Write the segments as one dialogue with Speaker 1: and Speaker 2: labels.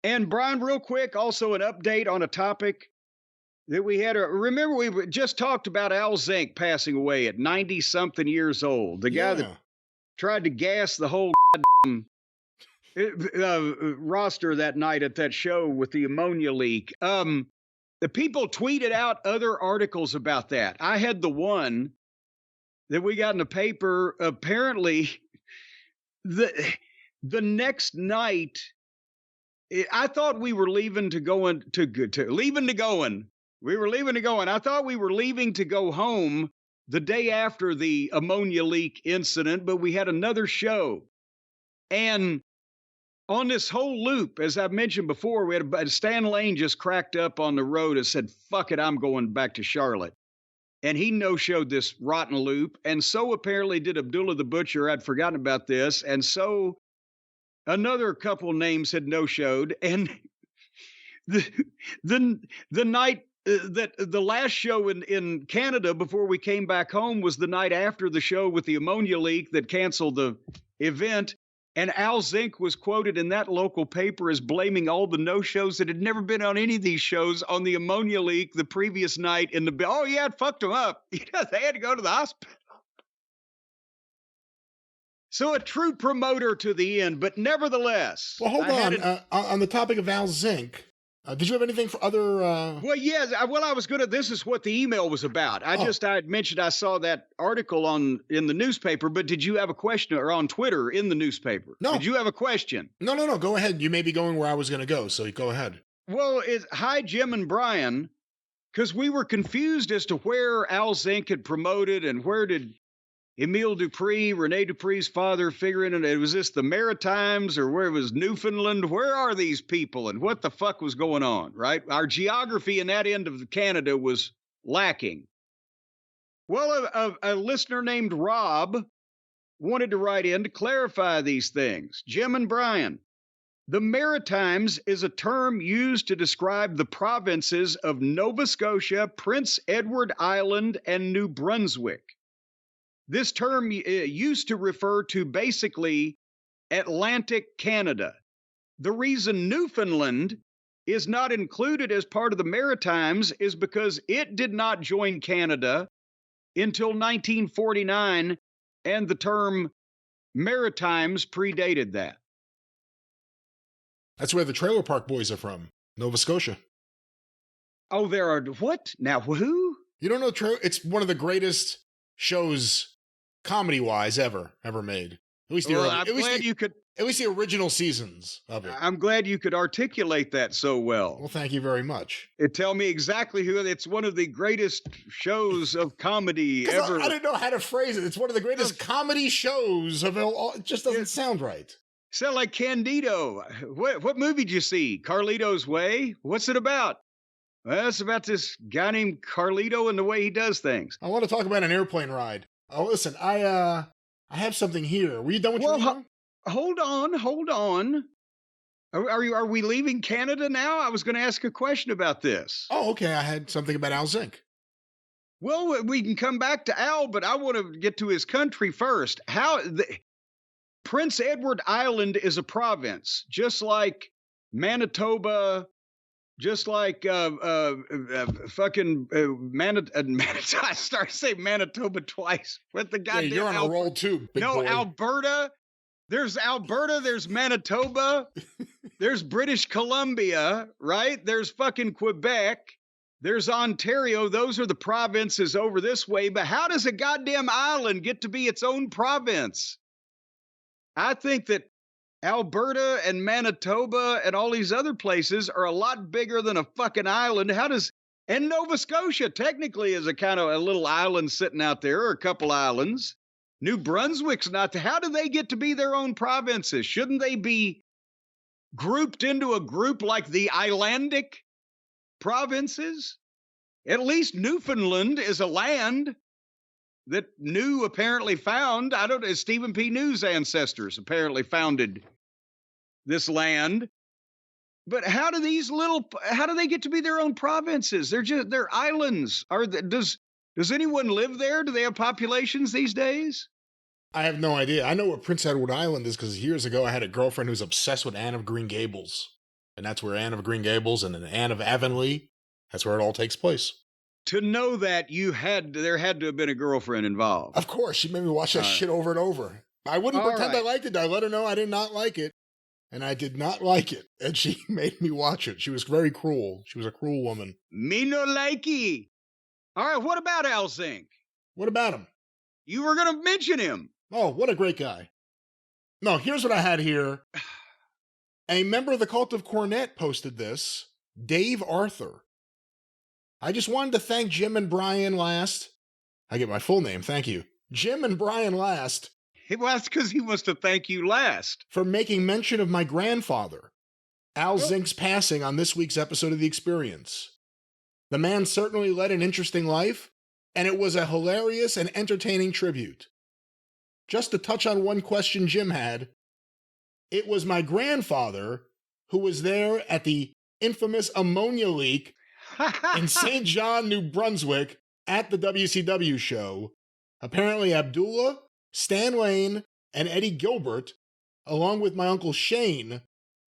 Speaker 1: And Brian, real quick, also an update on a topic that we had. Remember, just talked about Al Zinck passing away at 90 something years old. The guy that
Speaker 2: Yeah.
Speaker 1: tried to gas the whole roster that night at that show with the ammonia leak. The people tweeted out other articles about that. I had the one that we got in the paper. Apparently, the next night, I thought we were leaving to going to leaving to going. We were leaving to go, and I thought we were leaving to go home the day after the ammonia leak incident, but we had another show. And on this whole loop, as I've mentioned before, we had Stan Lane just cracked up on the road and said, fuck it, I'm going back to Charlotte. And he no-showed this rotten loop. And so apparently did Abdullah the Butcher. I'd forgotten about this. And so another couple names had no-showed. And the night that the last show in Canada before we came back home was the night after the show with the ammonia leak that canceled the event. And Al Zinck was quoted in that local paper as blaming all the no-shows that had never been on any of these shows on the ammonia leak the previous night in the, oh yeah, it fucked them up. They had to go to the hospital. So a true promoter to the end, but nevertheless.
Speaker 2: Well, hold on the topic of Al Zinck. Did you have anything for other?
Speaker 1: Well, yes. I was going to. This is what the email was about. I had mentioned I saw that article in the newspaper. But did you have a question, or on Twitter in the newspaper?
Speaker 2: No.
Speaker 1: Did you have a question?
Speaker 2: No. Go ahead. You may be going where I was going to go, so go ahead.
Speaker 1: Well, hi Jim and Brian, because we were confused as to where Al Zinck had promoted and where did Emile Dupree, Rene Dupree's father, figure in it. Was this the Maritimes or where it was Newfoundland? Where are these people and what the fuck was going on, right? Our geography in that end of Canada was lacking. Well, a listener named Rob wanted to write in to clarify these things. Jim and Brian, the Maritimes is a term used to describe the provinces of Nova Scotia, Prince Edward Island, and New Brunswick. This term used to refer to basically Atlantic Canada. The reason Newfoundland is not included as part of the Maritimes is because it did not join Canada until 1949, and the term Maritimes predated that.
Speaker 2: That's where the Trailer Park Boys are from, Nova Scotia.
Speaker 1: Oh, there are what? Now, who?
Speaker 2: You don't know it's one of the greatest shows comedy-wise ever made. At least the original seasons of it.
Speaker 1: I'm glad you could articulate that so well.
Speaker 2: Well, thank you very much.
Speaker 1: Tell me exactly who. It's one of the greatest shows of comedy ever.
Speaker 2: I didn't know how to phrase it. It's one of the greatest comedy shows of all. It just doesn't sound right.
Speaker 1: Sound like Candido. What movie did you see? Carlito's Way? What's it about? Well, it's about this guy named Carlito and the way he does things.
Speaker 2: I want to talk about an airplane ride. Oh, listen, I have something here. Were you done with your email?
Speaker 1: Hold on. Are we leaving Canada now? I was going to ask a question about this.
Speaker 2: Oh, okay. I had something about Al Zinck.
Speaker 1: Well, we can come back to Al, but I want to get to his country first. Prince Edward Island is a province, just like Manitoba, just like fucking Manitoba. I started saying Manitoba twice. What the goddamn?
Speaker 2: Yeah, you're on a roll too. Big boy.
Speaker 1: Alberta. There's Alberta. There's Manitoba. There's British Columbia, right? There's fucking Quebec. There's Ontario. Those are the provinces over this way. But how does a goddamn island get to be its own province? I think that Alberta and Manitoba and all these other places are a lot bigger than a fucking island. And Nova Scotia technically is a kind of a little island sitting out there, or a couple islands. New Brunswick's not. How do they get to be their own provinces? Shouldn't they be grouped into a group like the Islandic provinces? At least Newfoundland is a land that New apparently found. Stephen P. New's ancestors apparently founded this land. But how do they get to be their own provinces? They're islands. Does anyone live there? Do they have populations these days?
Speaker 2: I have no idea. I know what Prince Edward Island is because years ago I had a girlfriend who's obsessed with Anne of Green Gables. And that's where Anne of Green Gables and Anne of Avonlea, that's where it all takes place.
Speaker 1: To know that there had to have been a girlfriend involved.
Speaker 2: Of course, she made me watch that shit over and over. I wouldn't pretend I liked it. I let her know I did not like it. And I did not like it. And she made me watch it. She was very cruel. She was a cruel woman.
Speaker 1: Me no likey. All right, what about Al Zinck?
Speaker 2: What about him?
Speaker 1: You were going to mention him.
Speaker 2: Oh, what a great guy. No, here's what I had here. A member of the cult of Cornette posted this. Dave Arthur. I just wanted to thank Jim and Brian Last. I get my full name, thank you. Jim and Brian Last.
Speaker 1: Well, that's because he wants to thank you last.
Speaker 2: For making mention of my grandfather, Al Zinck's passing on this week's episode of The Experience. The man certainly led an interesting life, and it was a hilarious and entertaining tribute. Just to touch on one question Jim had, it was my grandfather who was there at the infamous ammonia leak in St. John, New Brunswick at the WCW show. Apparently Abdullah, Stan Lane, and Eddie Gilbert, along with my Uncle Shane,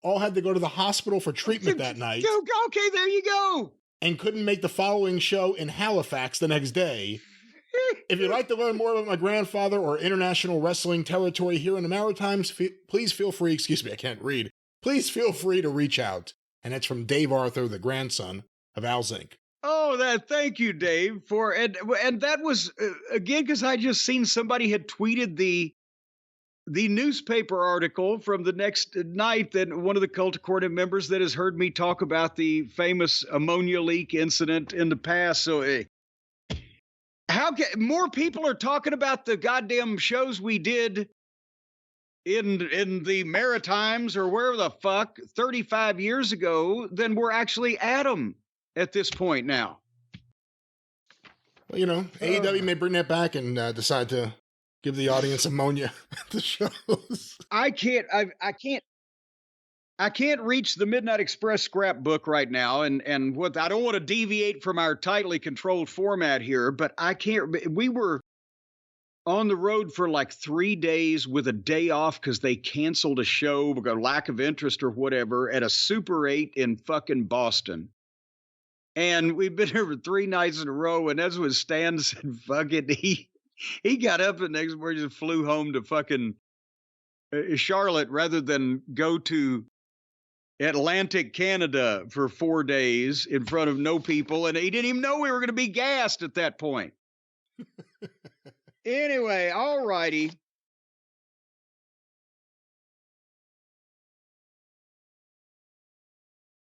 Speaker 2: all had to go to the hospital for treatment that night.
Speaker 1: Okay, there you go.
Speaker 2: And couldn't make the following show in Halifax the next day. If you'd like to learn more about my grandfather or international wrestling territory here in the Maritimes, please feel free, excuse me, I can't read. Please feel free to reach out. And that's from Dave Arthur, the grandson of Al Zinck.
Speaker 1: Oh, thank you, Dave, and that was again because I just seen somebody had tweeted the newspaper article from the next night that one of the Cult of Cornette members that has heard me talk about the famous ammonia leak incident in the past. So, how can more people are talking about the goddamn shows we did in the Maritimes or wherever the fuck 35 years ago than we're actually at them at this point now?
Speaker 2: Well, AEW may bring that back and decide to give the audience ammonia at the shows.
Speaker 1: I can't reach the Midnight Express scrapbook right now, and what I don't want to deviate from our tightly controlled format here, but I can't. We were on the road for like 3 days with a day off because they canceled a show because of lack of interest or whatever at a Super 8 in fucking Boston. And we've been here for 3 nights in a row, and that's when Stan said, fucking, he got up the next morning and flew home to fucking Charlotte rather than go to Atlantic Canada for 4 days in front of no people, and he didn't even know we were going to be gassed at that point. Anyway, all righty.